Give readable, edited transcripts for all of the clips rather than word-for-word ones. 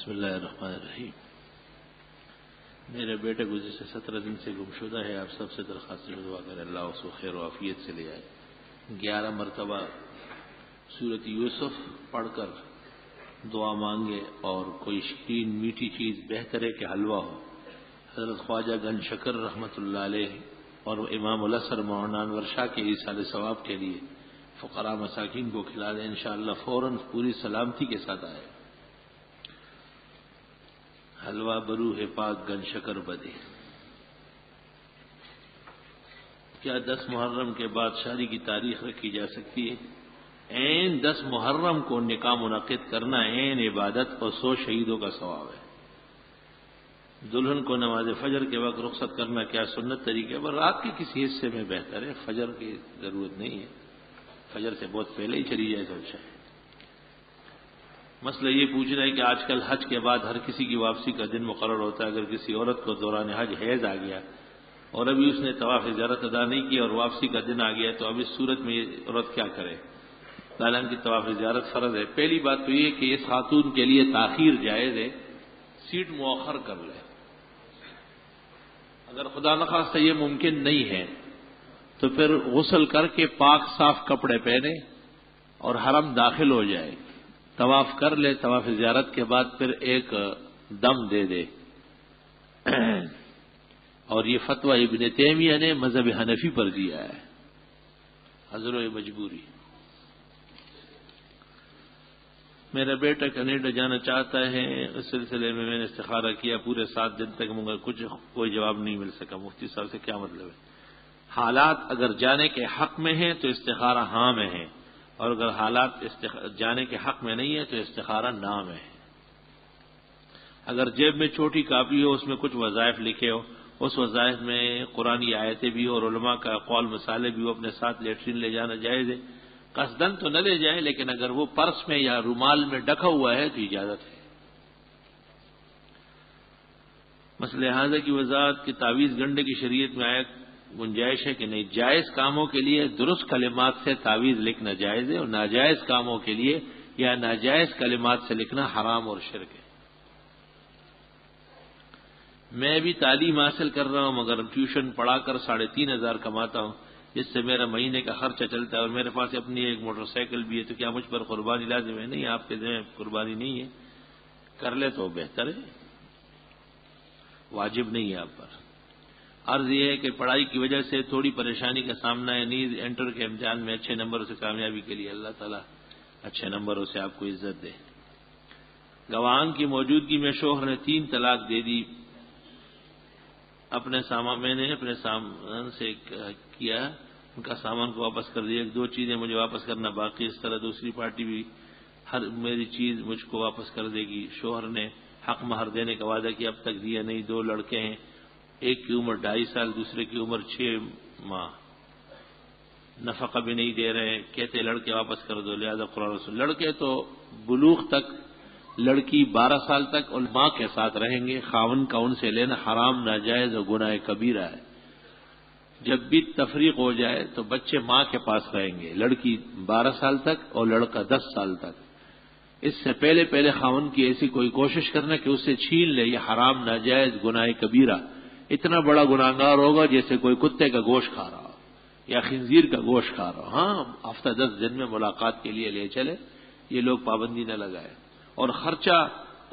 بسم اللہ الرحمن الرحیم۔ میرے بیٹے گزشتہ 17 دن سے گمشدہ ہے، آپ سب سے درخواست دعا کریں اللہ اس کو خیر و عافیت سے لے آئے۔ 11 مرتبہ سورۃ یوسف پڑھ کر دعا مانگے، اور کوئی شیرین میٹھی چیز بہتر ہے کہ حلوہ ہو۔ حضرت خواجہ گنج شکر رحمۃ اللہ علیہ اور امام الاسر مولانا انور شاہ کے ایصال ثواب کے لیے فقراء مساکین کو کھلا دیں، انشاءاللہ فوراً پوری سلامتی کے ساتھ آئے۔ حلوہ برو ہے پاک گن شکر بدے۔ کیا 10 محرم کے بعد شادی کی تاریخ رکھی جا سکتی ہے؟ عین 10 محرم کو نکاح منعقد کرنا عین عبادت اور 100 شہیدوں کا ثواب ہے۔ دلہن کو نماز فجر کے وقت رخصت کرنا کیا سنت طریقہ ہے؟ رات کے کسی حصے میں بہتر ہے، فجر کی ضرورت نہیں ہے، فجر سے بہت پہلے ہی چلی جائے تو اچھا ہے۔ مسئلہ یہ پوچھنا ہے کہ آج کل حج کے بعد ہر کسی کی واپسی کا دن مقرر ہوتا ہے۔ اگر کسی عورت کو دوران حج حیض آ گیا اور ابھی اس نے طواف زیارت ادا نہیں کی اور واپسی کا دن آ گیا تو اب اس صورت میں یہ عورت کیا کرے؟ حالانکہ طواف زیارت فرض ہے۔ پہلی بات تو یہ کہ اس خاتون کے لیے تاخیر جائز ہے، سیٹ مؤخر کر لے۔ اگر خدا نخواستہ یہ ممکن نہیں ہے تو پھر غسل کر کے پاک صاف کپڑے پہنے اور حرم داخل ہو جائے، طواف کر لے، طواف زیارت کے بعد پھر ایک دم دے دے۔ اور یہ فتویٰ ابن تیمیہ نے مذہب حنفی پر دیا ہے، حضر مجبوری۔ میرا بیٹا کینیڈا جانا چاہتا ہے، اس سلسلے میں نے استخارہ کیا، پورے 7 دن تک مگر کوئی جواب نہیں مل سکا۔ مفتی صاحب سے کیا مطلب ہے؟ حالات اگر جانے کے حق میں ہیں تو استخارہ ہاں میں ہے، اور اگر حالات جانے کے حق میں نہیں ہے تو استخارہ نہ میں ہے۔ اگر جیب میں چھوٹی کاپی ہو، اس میں کچھ وظائف لکھے ہو، اس وظائف میں قرآنی آیتیں بھی اور علماء کا قول مسالے بھی ہو، اپنے ساتھ لیٹرین لے جانا جائز ہے۔ قصدن تو نہ لے جائیں، لیکن اگر وہ پرس میں یا رومال میں ڈھکا ہوا ہے تو اجازت ہے۔ مسئلہ حاضہ کی وضاحت کہ تعویذ گنڈے کی شریعت میں آیا گنجائش ہے کہ نہیں؟ جائز کاموں کے لیے درست کلمات سے تعویذ لکھنا جائز ہے، اور ناجائز کاموں کے لیے یا ناجائز کلمات سے لکھنا حرام اور شرک ہے۔ میں بھی تعلیم حاصل کر رہا ہوں، مگر ٹیوشن پڑھا کر 3,500 کماتا ہوں، جس سے میرا مہینے کا خرچہ چلتا ہے، اور میرے پاس اپنی ایک موٹر سائیکل بھی ہے، تو کیا مجھ پر قربانی لازم ہے؟ نہیں، آپ کے ذمہ قربانی نہیں ہے، کر لے تو بہتر ہے، واجب نہیں ہے آپ پر۔ عرض یہ ہے کہ پڑھائی کی وجہ سے تھوڑی پریشانی کا سامنا ہے، نیز انٹر کے امتحان میں اچھے نمبروں سے کامیابی کے لیے اللہ تعالیٰ اچھے نمبروں سے آپ کو عزت دے۔ گواہان کی موجودگی میں شوہر نے 3 طلاق دے دی۔ میں نے اپنے سامان سے کیا، ان کا سامان کو واپس کر دیا۔ 2 چیزیں مجھے واپس کرنا باقی، اس طرح دوسری پارٹی بھی ہر میری چیز مجھ کو واپس کر دے گی۔ شوہر نے حق مہر دینے کا وعدہ کیا، اب تک دیا نہیں۔ 2 لڑکے ہیں، ایک کی عمر 2.5 سال، دوسرے کی عمر 6 ماہ، نفقہ بھی نہیں دے رہے، کہتے لڑکے واپس کر دو، لہذا قرآن رسول۔ لڑکے تو بلوغ تک، لڑکی 12 سال تک اور ماں کے ساتھ رہیں گے، خاوند کا ان سے لینا حرام، ناجائز اور گناہ کبیرہ ہے۔ جب بھی تفریق ہو جائے تو بچے ماں کے پاس رہیں گے، لڑکی 12 سال تک اور لڑکا 10 سال تک۔ اس سے پہلے خاوند کی ایسی کوئی کوشش کرنا کہ اسے چھین لے، یہ حرام، ناجائز، گناہ کبیرہ، اتنا بڑا گناہگار ہوگا جیسے کوئی کتے کا گوشت کھا رہا ہو یا خنزیر کا گوشت کھا رہا ہو۔ ہاں، ہفتہ 10 دن میں ملاقات کے لیے لے چلے، یہ لوگ پابندی نہ لگائے، اور خرچہ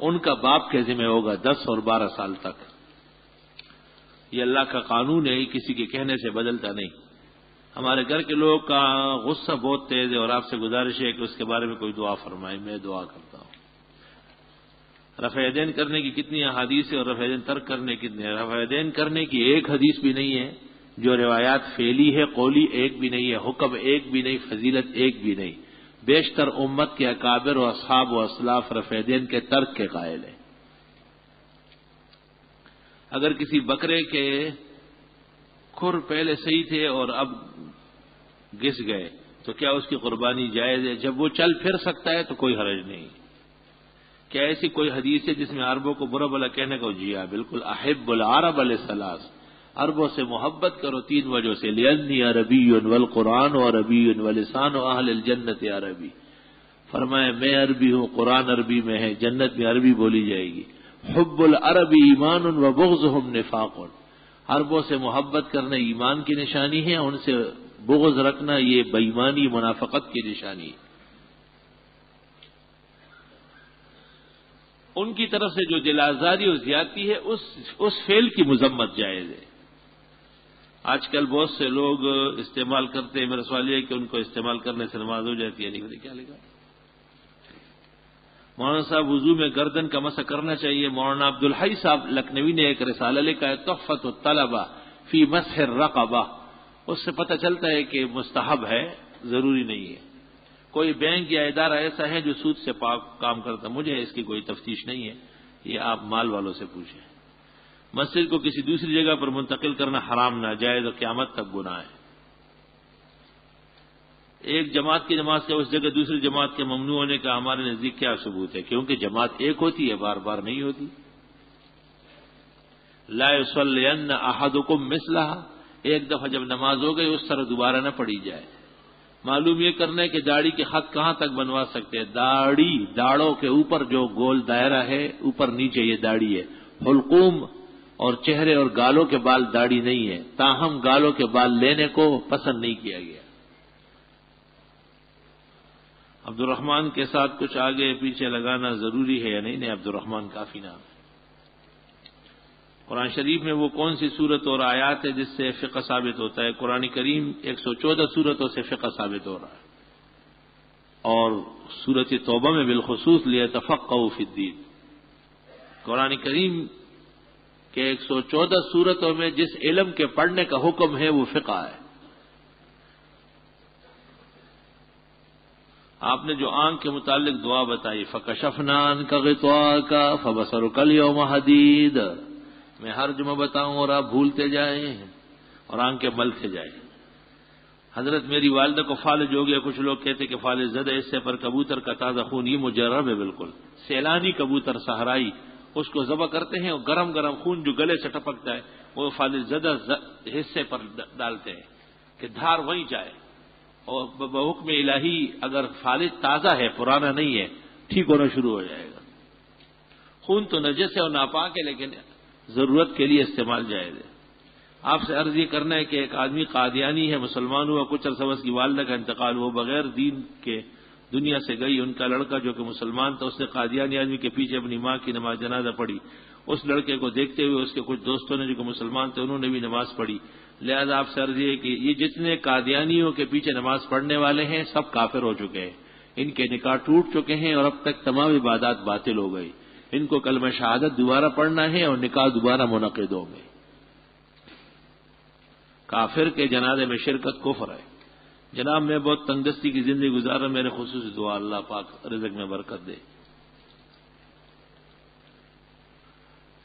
ان کا باپ کے ذمہ ہوگا 10 اور 12 سال تک۔ یہ اللہ کا قانون ہے، کسی کے کہنے سے بدلتا نہیں۔ ہمارے گھر کے لوگ کا غصہ بہت تیز ہے، اور آپ سے گزارش ہے کہ اس کے بارے میں کوئی دعا فرمائے، میں دعا کرتا ہوں۔ رفع یدین کرنے کی کتنی احادیث ہے اور رفع یدین ترک کرنے کتنے ہیں؟ رفع یدین کرنے کی ایک حدیث بھی نہیں ہے، جو روایات فعلی ہے، قولی ایک بھی نہیں ہے، حکم ایک بھی نہیں، فضیلت ایک بھی نہیں۔ بیشتر امت کے اکابر و اصحاب و اسلاف رفع یدین کے ترک کے قائل ہیں۔ اگر کسی بکرے کے کھر پہلے صحیح تھے اور اب گس گئے تو کیا اس کی قربانی جائز ہے؟ جب وہ چل پھر سکتا ہے تو کوئی حرج نہیں۔ کیا ایسی کوئی حدیث ہے جس میں عربوں کو برا بلا کہنے کو؟ جی ہاں، بالکل۔ احب العرب لثلاث، عربوں سے محبت کرو 3 وجہ سے، لأنی عربی والقرآن عربی ولسان اہل الجنت عربی، فرمایا میں عربی ہوں، قرآن عربی میں ہے، جنت میں عربی بولی جائے گی. حب العرب ایمان و بغضهم نفاق. عربوں سے محبت کرنا ایمان کی نشانی ہے، ان سے بغض رکھنا یہ بے ایمانی منافقت کی نشانی ہے. ان کی طرف سے جو دل آزاری اور زیادتی ہے اس فعل کی مذمت جائز ہے. آج کل بہت سے لوگ استعمال کرتے ہیں، میرا سوال یہ ہے کہ ان کو استعمال کرنے سے نماز ہو جاتی ہے نہیں؟ کیا لکھا مولانا صاحب وضو میں گردن کا مسح کرنا چاہیے. مولانا عبدالحی صاحب لکھنوی نے ایک رسالہ لکھا ہے تحفۃ الطلبہ فی مسح الرقبہ. اس سے پتہ چلتا ہے کہ مستحب ہے، ضروری نہیں ہے. کوئی بینک یا ادارہ ایسا ہے جو سود سے پاک کام کرتا، مجھے اس کی کوئی تفتیش نہیں ہے، یہ آپ مال والوں سے پوچھیں. مسجد کو کسی دوسری جگہ پر منتقل کرنا حرام ناجائز اور قیامت تک گناہ ہے. ایک جماعت کی نماز کا اس جگہ دوسری جماعت کے ممنوع ہونے کا ہمارے نزدیک کیا ثبوت ہے؟ کیونکہ جماعت ایک ہوتی ہے، بار بار نہیں ہوتی. لا یصلین احدکم مثلها، ایک دفعہ جب نماز ہو گئی اس طرح دوبارہ نہ پڑھی جائے. معلوم یہ کرنا ہے کہ داڑھی کے خط کہاں تک بنوا سکتے ہیں. داڑھوں کے اوپر جو گول دائرہ ہے، اوپر نیچے یہ داڑھی ہے. حلقوم اور چہرے اور گالوں کے بال داڑھی نہیں ہے، تاہم گالوں کے بال لینے کو پسند نہیں کیا گیا. عبد الرحمن کے ساتھ کچھ آگے پیچھے لگانا ضروری ہے یا نہیں؟ نہیں، عبد الرحمن کافی نام ہے. قرآن شریف میں وہ کون سی صورت اور آیات ہے جس سے فقہ ثابت ہوتا ہے؟ قرآن کریم 114 صورتوں سے فقہ ثابت ہو رہا ہے، اور سورۃ توبہ میں بالخصوص لیتفقہوا فی الدین. قرآن کریم کہ 114 صورتوں میں جس علم کے پڑھنے کا حکم ہے وہ فقہ ہے. آپ نے جو آنکھ کے متعلق دعا بتائی فکشفنا عنک غطاءک فبصرک اليوم حدید، میں ہر جمعہ بتاؤں اور آپ بھولتے جائیں اور آنکھیں ملتے جائیں. حضرت میری والدہ کو فالج ہو گیا. کچھ لوگ کہتے کہ فالج زدہ حصے پر کبوتر کا تازہ خون، یہ مجرب ہے بالکل. سیلانی کبوتر صحرائی اس کو ذبح کرتے ہیں اور گرم گرم خون جو گلے سے ٹپکتا ہے وہ فالج زدہ حصے پر ڈالتے ہیں کہ دھار وہیں جائے. اور بحکم الہی اگر فالج تازہ ہے، پرانا نہیں ہے، ٹھیک ہونا شروع ہو جائے گا. خون تو نجس ہے اور ناپاک ہے، لیکن ضرورت کے لیے استعمال جائز ہے. آپ سے عرض یہ کرنا ہے کہ ایک آدمی قادیانی ہے، مسلمان ہوا، کچھ عرصہ اس کی والدہ کا انتقال ہوا، بغیر دین کے دنیا سے گئی. ان کا لڑکا جو کہ مسلمان تھا، اس نے قادیانی آدمی کے پیچھے اپنی ماں کی نماز جنازہ پڑھی. اس لڑکے کو دیکھتے ہوئے اس کے کچھ دوستوں نے جو کہ مسلمان تھے انہوں نے بھی نماز پڑھی. لہذا آپ سے عرض یہ کہ یہ جتنے قادیانیوں کے پیچھے نماز پڑھنے والے ہیں سب کافر ہو چکے ہیں. ان کے نکاح ٹوٹ چکے ہیں اور اب تک تمام عبادات باطل ہو گئی. ان کو کلمہ شہادت دوبارہ پڑھنا ہے اور نکاح دوبارہ منعقد ہوں گے. کافر کے جنازے میں شرکت کفر ہے. جناب میں بہت تنگستی کی زندگی گزار رہا، میرے خصوصی دعا اللہ پاک رزق میں برکت دے.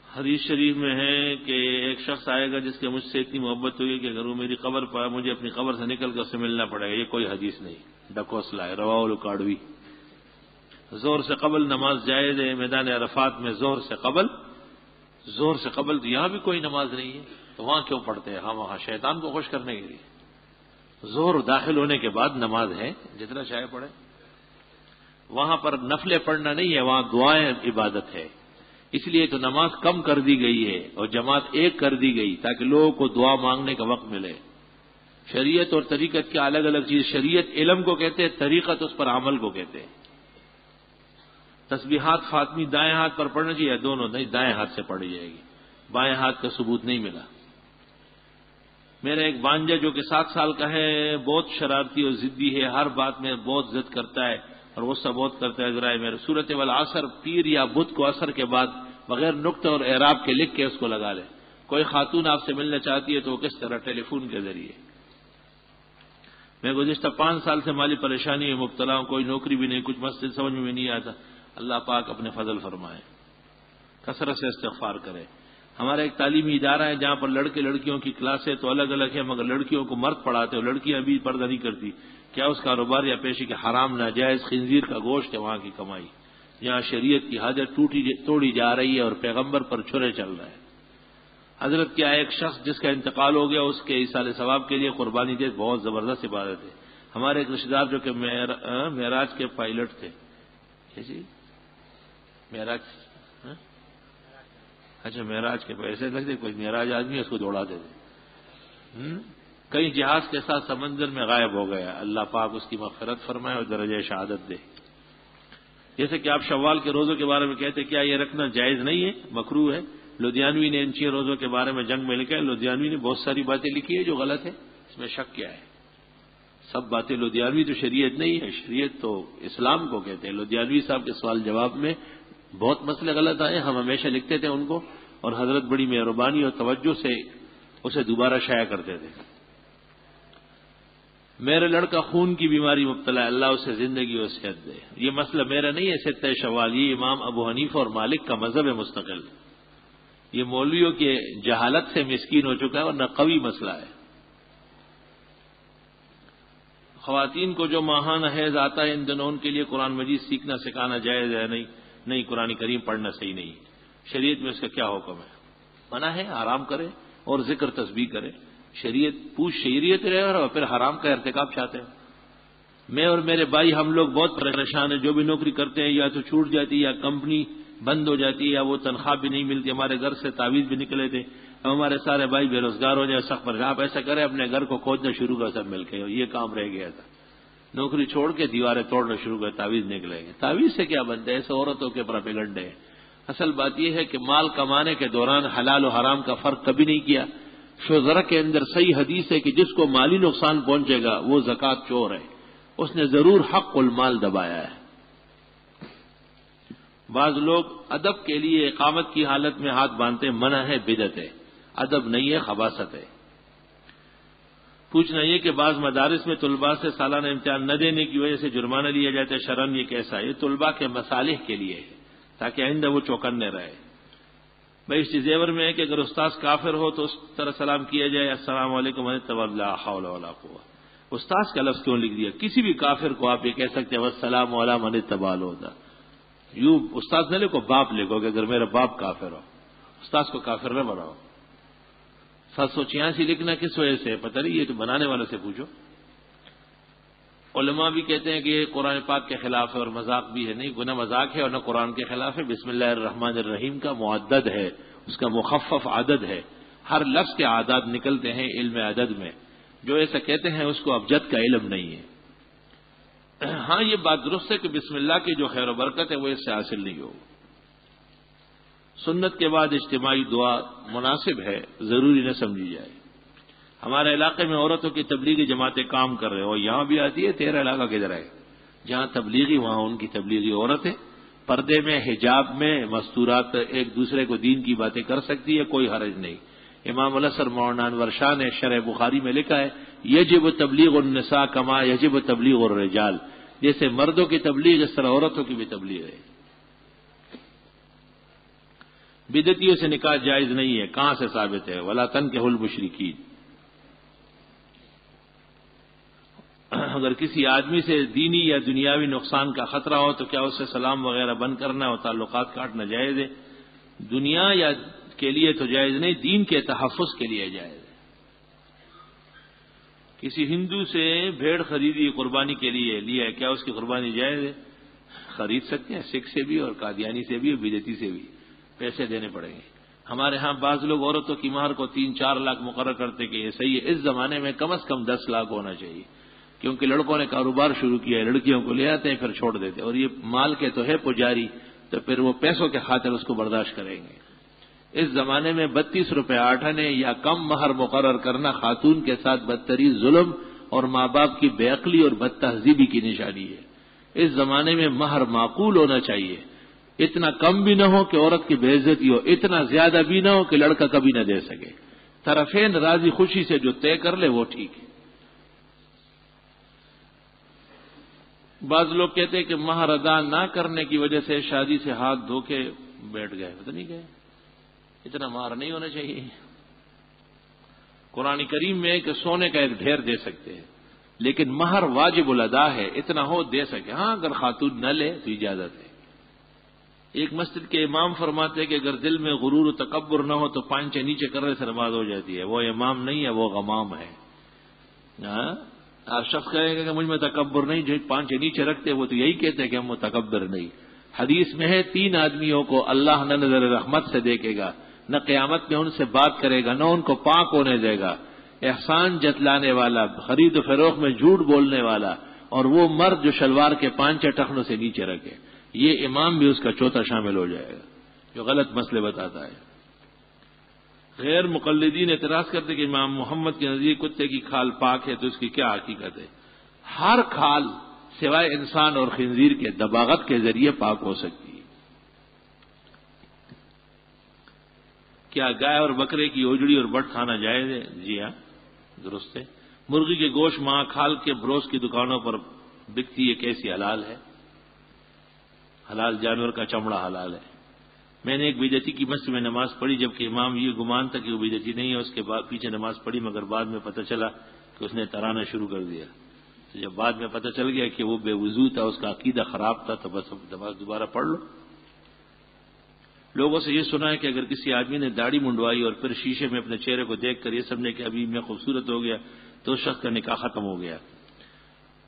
حدیث شریف میں ہے کہ ایک شخص آئے گا جس کے مجھ سے اتنی محبت ہوگی کہ اگر وہ میری قبر پر مجھے اپنی قبر سے نکل کر اس سے ملنا پڑے گا. یہ کوئی حدیث نہیں، ڈکوسلا ہے، رواہ الکاڑوی. زور سے قبل نماز جائز ہے میدان عرفات میں. زور سے قبل تو یہاں بھی کوئی نماز نہیں ہے تو وہاں کیوں پڑھتے ہیں؟ ہم وہاں شیطان کو خوش کرنے کے لیے. زور داخل ہونے کے بعد نماز ہے، جتنا چاہے پڑھے. وہاں پر نفلیں پڑھنا نہیں ہے، وہاں دعائیں عبادت ہے. اس لیے تو نماز کم کر دی گئی ہے اور جماعت ایک کر دی گئی تاکہ لوگوں کو دعا مانگنے کا وقت ملے. شریعت اور طریقت کیا الگ الگ چیز. شریعت علم کو کہتے ہیں، طریقت اس پر عمل کو کہتے ہیں. تسبیحات فاطمی دائیں ہاتھ پر پڑھنا چاہیے، دونوں نہیں، دائیں ہاتھ سے پڑھی جائے گی. بائیں ہاتھ کا ثبوت نہیں ملا. میرا ایک بانجا جو کہ 7 سال کا ہے، بہت شرارتی اور ضدی ہے، ہر بات میں بہت ضد کرتا ہے اور غصہ بہت کرتا ہے. ذرائع میرے سورۃ والعصر پیر یا بدھ کو عصر کے بعد بغیر نقطہ اور اعراب کے لکھ کے اس کو لگا لے. کوئی خاتون آپ سے ملنا چاہتی ہے تو وہ کس طرح؟ ٹیلی فون کے ذریعے. میں گزشتہ 5 سال سے مالی پریشانی میں مبتلا ہوں، کوئی نوکری بھی نہیں، کچھ مسجد سمجھ میں نہیں آتا. اللہ پاک اپنے فضل فرمائے. کثرت سے استغفار کرے. ہمارا ایک تعلیمی ادارہ ہے جہاں پر لڑکے لڑکیوں کی کلاسیں تو الگ الگ ہیں، مگر لڑکیوں کو مرد پڑھاتے اور لڑکیاں بھی پردہ نہیں کرتی. کیا اس کاروبار یا پیشے کے حرام ناجائز خنزیر کا گوشت ہے وہاں کی کمائی. یہاں شریعت کی حاجت توڑی جا رہی ہے اور پیغمبر پر چھرے چل رہے ہیں. حضرت کیا ایک شخص جس کا انتقال ہو گیا اس کے ایصال ثواب کے لیے قربانی دے بہت زبردست عبادت ہے. ہمارے ایک رشتے دار جو کہ معراج کے پائلٹ تھے، جی معراج، اچھا معراج کے پیسے لگتے، کوئی معراج آدمی اس کو دوڑا دیتے، کئی جہاز کے ساتھ سمندر میں غائب ہو گیا، اللہ پاک اس کی مغفرت فرمائے اور درجہ شہادت دے۔ جیسے کہ آپ شوال کے روزوں کے بارے میں کہتے، کیا یہ رکھنا جائز نہیں ہے، مکروہ ہے؟ لدھیانوی نے ان 6 روزوں کے بارے میں جنگ میں لکھا ہے، لدھیانوی نے بہت ساری باتیں لکھی ہے جو غلط ہے، اس میں شک کیا ہے؟ سب باتیں لدھیانوی تو شریعت نہیں ہے، شریعت تو اسلام کو کہتے ہیں۔ لدھیانوی صاحب کے سوال جواب میں بہت مسئلے غلط آئے، ہم ہمیشہ لکھتے تھے ان کو، اور حضرت بڑی مہربانی اور توجہ سے اسے دوبارہ شائع کرتے تھے۔ میرا لڑکا خون کی بیماری مبتلا ہے، اللہ اسے زندگی اور صحت دے۔ یہ مسئلہ میرا نہیں ہے، ستہ شوال، یہ امام ابو حنیفہ اور مالک کا مذہب ہے مستقل۔ یہ مولویوں کے جہالت سے مسکین ہو چکا ہے اور نہ قوی مسئلہ ہے۔ خواتین کو جو ماہانہ حیض آتا ہے ان دنوں ان کے لیے قرآن مجید سیکھنا سکھانا جائز ہے؟ نہیں، قرآن کریم پڑھنا صحیح نہیں، شریعت میں اس کا کیا حکم ہے؟ منع ہے، حرام کرے اور ذکر تسبیح کرے، شریعت رہے اور پھر حرام کا ارتکاب چاہتے ہیں۔ میں اور میرے بھائی ہم لوگ بہت پریشان ہیں، جو بھی نوکری کرتے ہیں یا تو چھوٹ جاتی ہے یا کمپنی بند ہو جاتی ہے یا وہ تنخواہ بھی نہیں ملتی، ہمارے گھر سے تعویذ بھی نکلے تھے، اب ہمارے سارے بھائی بے روزگار ہو جائے، سخت پر آپ ایسا کریں اپنے گھر کو کھودنا شروع کر، سب مل کے یہ کام رہ گیا تھا، نوکری چھوڑ کے دیواریں توڑنا شروع کر، تعویذ نکلے گے۔ تعویذ سے کیا بنتا ہے؟ ایسے عورتوں کے پروپیگنڈے ہیں۔ اصل بات یہ ہے کہ مال کمانے کے دوران حلال و حرام کا فرق کبھی نہیں کیا۔ شوذرہ کے اندر صحیح حدیث ہے کہ جس کو مالی نقصان پہنچے گا وہ زکوٰۃ چور ہے، اس نے ضرور حق المال دبایا ہے۔ بعض لوگ ادب کے لیے اقامت کی حالت میں ہاتھ باندھتے، منع ہے، بدعت ہے، ادب نہیں ہے، خباثت ہے۔ پوچھنا یہ کہ بعض مدارس میں طلباء سے سالانہ امتحان نہ دینے کی وجہ سے جرمانہ لیا جاتا ہے، شرعاً یہ کیسا ہے؟ یہ طلباء کے مصالح کے لیے ہے تاکہ آئندہ وہ چوکنے رہے۔ بھائی اس زیور میں ہے کہ اگر استاذ کافر ہو تو اس طرح سلام کیا جائے، السلام علیکم لا حول ولا قوة۔ استاذ کا لفظ کیوں لکھ دیا؟ کسی بھی کافر کو آپ یہ کہہ سکتے ہیں والسلام علی من اتبع الہدی، یوں استاذ نہ لکھو، باپ لکھو کہ اگر میرا باپ کافر ہو، استاذ کو کافر نہ بناؤ۔ 786 لکھنا کس وجہ سے؟ پتہ نہیں، یہ تو بنانے والے سے پوچھو۔ علماء بھی کہتے ہیں کہ یہ قرآن پاک کے خلاف ہے اور مذاق بھی ہے، نہیں، گناہ مذاق ہے اور نہ قرآن کے خلاف ہے۔ بسم اللہ الرحمن الرحیم کا معدد ہے، اس کا مخفف عدد ہے، ہر لفظ کے اعداد نکلتے ہیں علم عدد میں، جو ایسا کہتے ہیں اس کو ابجد کا علم نہیں ہے۔ ہاں یہ بات درست ہے کہ بسم اللہ کی جو خیر و برکت ہے وہ اس سے حاصل نہیں ہوگی۔ سنت کے بعد اجتماعی دعا مناسب ہے، ضروری نہ سمجھی جائے۔ ہمارے علاقے میں عورتوں کی تبلیغی جماعتیں کام کر رہے ہو، یہاں بھی آتی ہے، تیرا علاقہ کدھر ہے؟ جہاں تبلیغی وہاں ان کی تبلیغی عورتیں پردے میں، حجاب میں، مستورات ایک دوسرے کو دین کی باتیں کر سکتی ہے، کوئی حرج نہیں۔ امام الاسر مولانا انور شاہ نے شرح بخاری میں لکھا ہے یجب تبلیغ النساء کما یجب تبلیغ الرجال، جیسے مردوں کی تبلیغ اس طرح عورتوں کی بھی تبلیغ ہے۔ بدعتیوں سے نکاح جائز نہیں ہے، کہاں سے ثابت ہے؟ ولا تنکحوا المشرکین۔ اگر کسی آدمی سے دینی یا دنیاوی نقصان کا خطرہ ہو تو کیا اس سے سلام وغیرہ بند کرنا اور تعلقات کاٹنا جائز ہے؟ دنیا یا کے لیے تو جائز نہیں، دین کے تحفظ کے لیے جائز ہے۔ کسی ہندو سے بھیڑ خریدی قربانی کے لیے لیا ہے، کیا اس کی قربانی جائز ہے؟ خرید سکتے ہیں، سکھ سے بھی اور قادیانی سے بھی اور بدعتی سے بھی، پیسے دینے پڑیں گے۔ ہمارے ہاں بعض لوگ عورتوں کی مہر کو 3-4 لاکھ مقرر کرتے کہ یہ صحیح ہے۔ اس زمانے میں کم از کم 10 لاکھ ہونا چاہیے، کیونکہ لڑکوں نے کاروبار شروع کیا ہے، لڑکیوں کو لے آتے ہیں پھر چھوڑ دیتے ہیں، اور یہ مال کے تو ہے پجاری، تو پھر وہ پیسوں کے خاطر اس کو برداشت کریں گے۔ اس زمانے میں 32 روپے 8 آنے یا کم مہر مقرر کرنا خاتون کے ساتھ بدترین ظلم اور ماں باپ کی بے عقلی اور بد تہذیبی کی نشانی ہے۔ اس زمانے میں مہر معقول ہونا چاہیے، اتنا کم بھی نہ ہو کہ عورت کی بے عزتی ہو، اتنا زیادہ بھی نہ ہو کہ لڑکا کبھی نہ دے سکے، طرفین راضی خوشی سے جو طے کر لے وہ ٹھیک ہے۔ بعض لوگ کہتے ہیں کہ مہر ادا نہ کرنے کی وجہ سے شادی سے ہاتھ دھو کے بیٹھ گئے، پتہ نہیں گئے، اتنا مہر نہیں ہونا چاہیے۔ قرآن کریم میں کہ سونے کا ایک ڈھیر دے سکتے ہیں، لیکن مہر واجب الادا ہے، اتنا ہو دے سکے، ہاں اگر خاتون نہ لے تو اجازت ہے۔ ایک مسجد کے امام فرماتے ہیں کہ اگر دل میں غرور و تکبر نہ ہو تو پانچے نیچے کرنے سے نماز ہو جاتی ہے، وہ امام نہیں ہے، وہ غمام ہے۔ آپ شخص کہے گا کہ مجھ میں تکبر نہیں، جو پانچ نیچے رکھتے وہ تو یہی کہتے ہیں کہ ہم متکبر نہیں۔ حدیث میں ہے 3 آدمیوں کو اللہ نہ نظر رحمت سے دیکھے گا، نہ قیامت میں ان سے بات کرے گا، نہ ان کو پاک ہونے دے گا۔ احسان جتلانے والا، خرید و فروخت میں جھوٹ بولنے والا، اور وہ مرد جو شلوار کے 5 ٹخنوں سے نیچے رکھے۔ یہ امام بھی اس کا چوتھا شامل ہو جائے گا جو غلط مسئلے بتاتا ہے۔ غیر مقلدین اعتراض کرتے کہ امام محمد کے نزدیک کتے کی کھال پاک ہے، تو اس کی کیا حقیقت ہے؟ ہر کھال سوائے انسان اور خنزیر کے دباغت کے ذریعے پاک ہو سکتی ہے۔ کیا گائے اور بکرے کی اوجڑی اور بٹ کھانا جائز ہے؟ جی ہاں، درست ہے۔ مرغی کے گوشت ماں کھال کے بروس کی دکانوں پر بکتی ہے، کیسی حلال ہے؟ حلال جانور کا چمڑا حلال ہے۔ میں نے ایک بدعتی کی مسجد میں نماز پڑھی، جبکہ امام یہ گمان تھا کہ وہ بدعتی نہیں ہے، اس کے بعد پیچھے نماز پڑھی، مگر بعد میں پتہ چلا کہ اس نے ترانا شروع کر دیا۔ تو جب بعد میں پتہ چل گیا کہ وہ بے وضو تھا، اس کا عقیدہ خراب تھا، تو بس نماز دوبارہ پڑھ لو۔ لوگوں سے یہ سنا ہے کہ اگر کسی آدمی نے داڑھی منڈوائی اور پھر شیشے میں اپنے چہرے کو دیکھ کر یہ سمجھے کہ ابھی میں خوبصورت ہو گیا، تو اس شخص کا نکاح ختم ہو گیا۔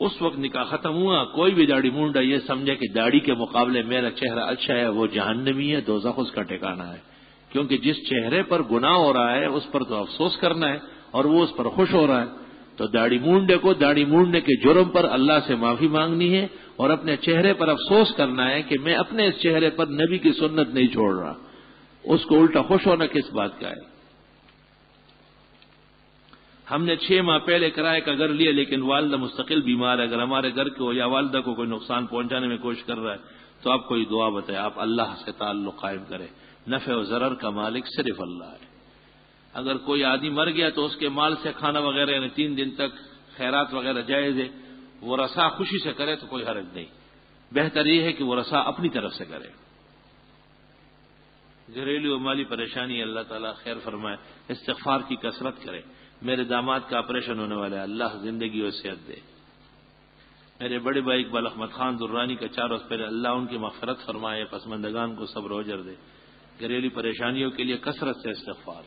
اس وقت نکاح ختم ہوا، کوئی بھی داڑھی مونڈا یہ سمجھے کہ داڑھی کے مقابلے میرا چہرہ اچھا ہے، وہ جہنمی ہے، دوزخ اس کا ٹھکانہ ہے۔ کیونکہ جس چہرے پر گناہ ہو رہا ہے اس پر تو افسوس کرنا ہے، اور وہ اس پر خوش ہو رہا ہے۔ تو داڑھی مونڈے کو داڑھی مونڈنے کے جرم پر اللہ سے معافی مانگنی ہے، اور اپنے چہرے پر افسوس کرنا ہے کہ میں اپنے اس چہرے پر نبی کی سنت نہیں چھوڑ رہا۔ اس کو الٹا خوش ہونا کس بات کا ہے؟ ہم نے 6 ماہ پہلے کرائے کا گھر لیا، لیکن والدہ مستقل بیمار ہے۔ اگر ہمارے گھر کو یا والدہ کو کوئی نقصان پہنچانے میں کوشش کر رہا ہے تو آپ کوئی دعا بتائیں۔ آپ اللہ سے تعلق قائم کریں، نفع و ضرر کا مالک صرف اللہ ہے۔ اگر کوئی آدمی مر گیا تو اس کے مال سے کھانا وغیرہ یعنی 3 دن تک خیرات وغیرہ جائز ہے۔ وہ رسا خوشی سے کرے تو کوئی حرج نہیں، بہتر یہ ہے کہ وہ رسا اپنی طرف سے کرے۔ گھریلو و مالی پریشانی اللہ تعالیٰ خیر فرمائے، استغفار کی کثرت کرے۔ میرے داماد کا آپریشن ہونے والا ہے، اللہ زندگی اور صحت دے۔ میرے بڑے بھائی اقبال احمد خان درانی کا 4 روز پہلے، اللہ ان کی مغفرت فرمائے، پسماندگان کو صبر و اجر دے۔ گھریلو پریشانیوں کے لیے کثرت سے استغفار۔